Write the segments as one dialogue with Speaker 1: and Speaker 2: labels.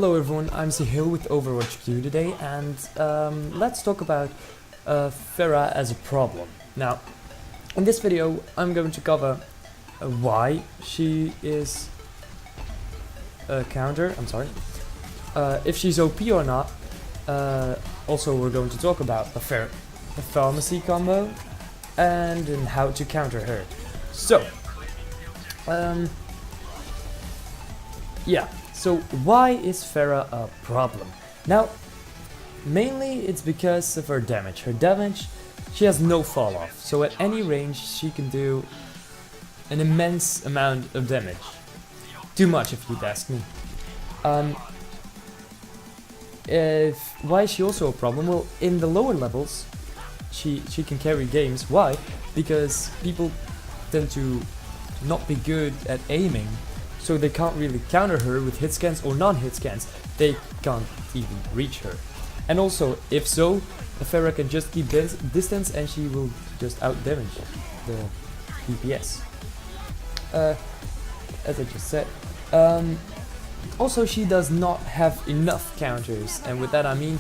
Speaker 1: Hello everyone, I'm Sahil with Overwatch Q today, and let's talk about pharah as a problem. Now, in this video I'm going to cover why she is a counter, if she's OP or not. Also we're going to talk about the pharmacy combo and how to counter her. So, so why is pharah a problem? Now, mainly it's because of her damage. She has no fall off, so at any range she can do an immense amount of damage. Too much if you'd ask me. Why is she also a problem? Well, in the lower levels she can carry games. Why? Because people tend to not be good at aiming, so they can't really counter her with hit scans or non-hit scans. They can't even reach her. And also, if so, the pharah can just keep distance and she will just out-damage the DPS. As I just said. Also, she does not have enough counters, and with that I mean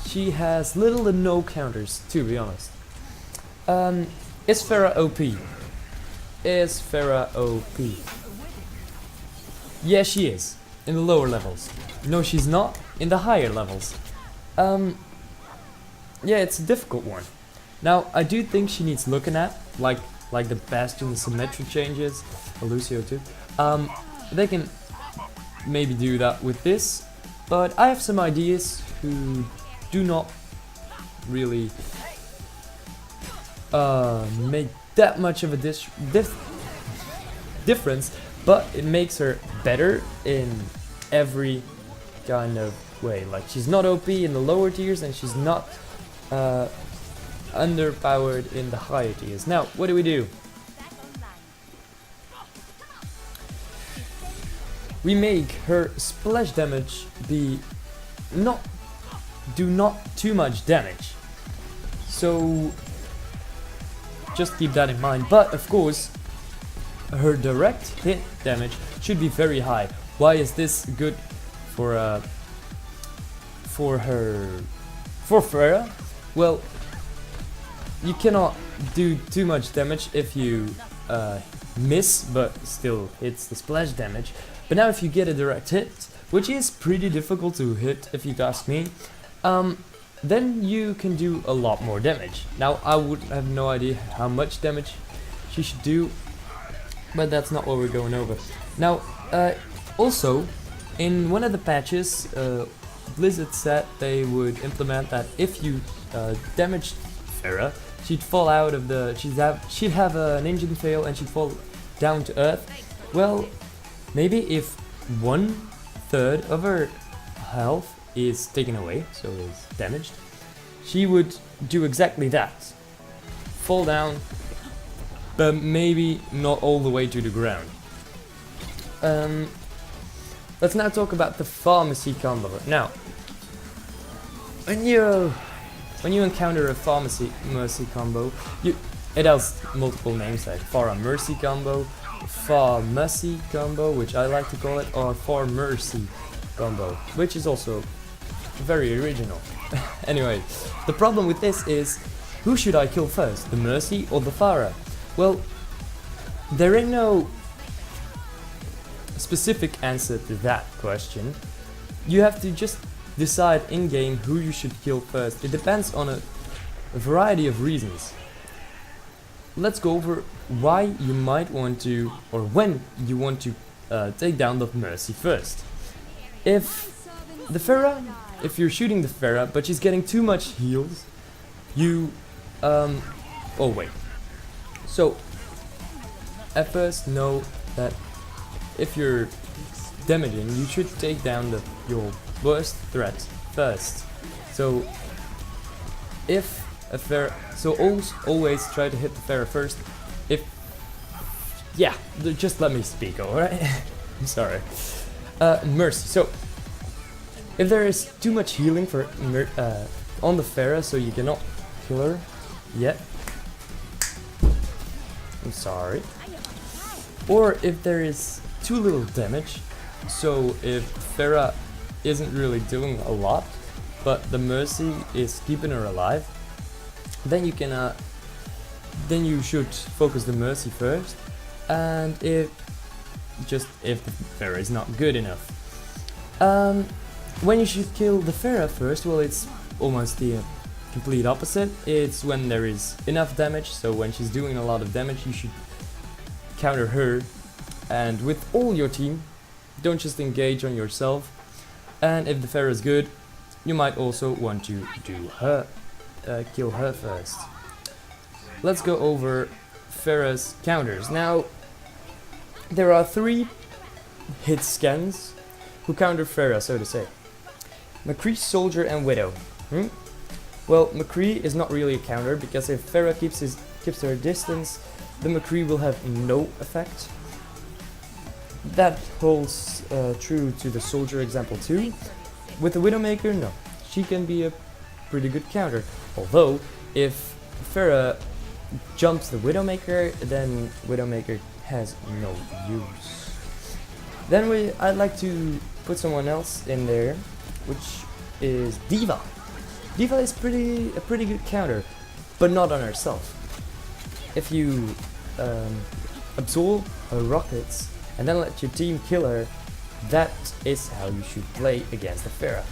Speaker 1: she has little to no counters, to be honest. Is pharah OP? Is pharah OP? Yeah, she is, in the lower levels. No, she's not, in the higher levels. Yeah, it's a difficult one. Now, I do think she needs looking at, like the Bastion symmetric changes, or Lucio too. They can maybe do that with this, but I have some ideas who do not really make that much of a difference, but it makes her better in every kind of way. Like, she's not OP in the lower tiers and she's not underpowered in the higher tiers. Now, what do? We make her splash damage do not too much damage. So just keep that in mind. But of course, her direct hit damage should be very high. Why is this good for pharah? Well, you cannot do too much damage if you miss but still hits the splash damage. But now if you get a direct hit, which is pretty difficult to hit if you ask me, then you can do a lot more damage. Now, I would have no idea how much damage she should do, but that's not what we're going over. Now, also, in one of the patches, Blizzard said they would implement that if you damaged pharah, she'd fall out of the... she'd have an engine fail and she'd fall down to earth. Well, maybe if 1/3 of her health is taken away, so is damaged, she would do exactly that. Fall down, but maybe not all the way to the ground. Let's now talk about the pharmacy combo. Now, when you encounter a pharmacy mercy combo, it has multiple names like pharah mercy combo, pharmacy combo, which I like to call it, or pharmercy combo, which is also very original. Anyway, the problem with this is, who should I kill first, the mercy or the pharah? Well, there ain't no specific answer to that question. You have to just decide in game who you should kill first. It depends on a variety of reasons. Let's go over why you might want to, or when you want to take down the mercy first. If you're shooting the pharah but she's getting too much heals, so at first know that if you're damaging, you should take down your worst threat first. So if a pharah, always try to hit the pharah first. Just let me speak, alright? I'm sorry. Mercy. So if there is too much healing on the pharah, so you cannot kill her yet, I'm sorry. Or if there is too little damage, so if pharah isn't really doing a lot, but the Mercy is keeping her alive, then you can then you should focus the Mercy first, and if the pharah is not good enough, when you should kill the pharah first, well, it's almost the complete opposite. It's when there is enough damage, so when she's doing a lot of damage, you should counter her, and with all your team, don't just engage on yourself. And if the pharah is good, you might also want to do her, kill her first. Let's go over pharah's counters. Now, there are 3 hit scans who counter pharah, so to say. McCree, Soldier and Widow. Well, McCree is not really a counter, because if pharah keeps her distance, the McCree will have no effect. That holds true to the Soldier example too. With the Widowmaker, no. She can be a pretty good counter. Although, if pharah jumps the Widowmaker, then Widowmaker has no use. Then I'd like to put someone else in there, which is D.Va. D.Va is a pretty good counter, but not on herself. If you absorb her rockets and then let your team kill her, that is how you should play against the pharah.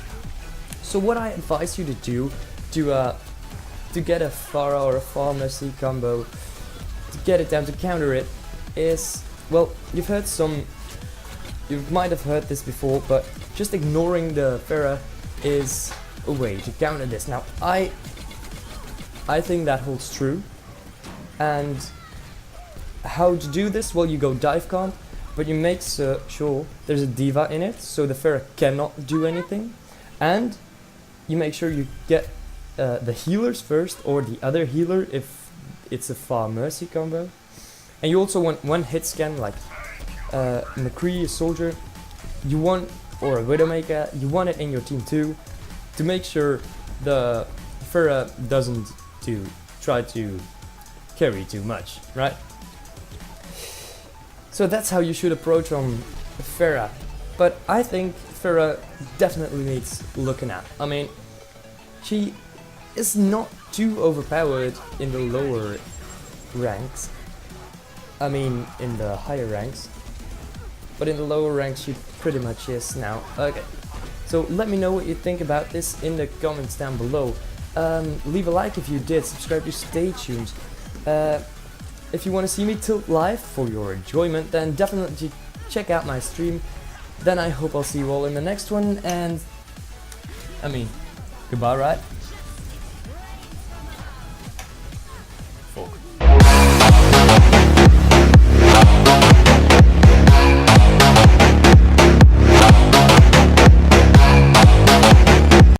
Speaker 1: So what I advise you to do to get a pharah or a pharmacy combo, to get it down, to counter it, is, well, you might have heard this before, but just ignoring the pharah is a way to counter this. Now, I think that holds true, and how to do this? Well, you go dive comp, but you make sure there's a D.Va in it, so the pharah cannot do anything, and you make sure you get the healers first, or the other healer if it's a Pharah Mercy combo. And you also want 1 hit scan, like McCree, a Soldier, or a Widowmaker, you want it in your team too, to make sure the pharah doesn't try to carry too much, right? So that's how you should approach on pharah. But I think pharah definitely needs looking at. I mean, she is not too overpowered in the lower ranks. I mean, in the higher ranks. But in the lower ranks, she pretty much is now. Okay. So let me know what you think about this in the comments down below. Leave a like if you did, subscribe to stay tuned. If you want to see me tilt live for your enjoyment, then definitely check out my stream. Then I hope I'll see you all in the next one, and I mean, goodbye, right? Fuck.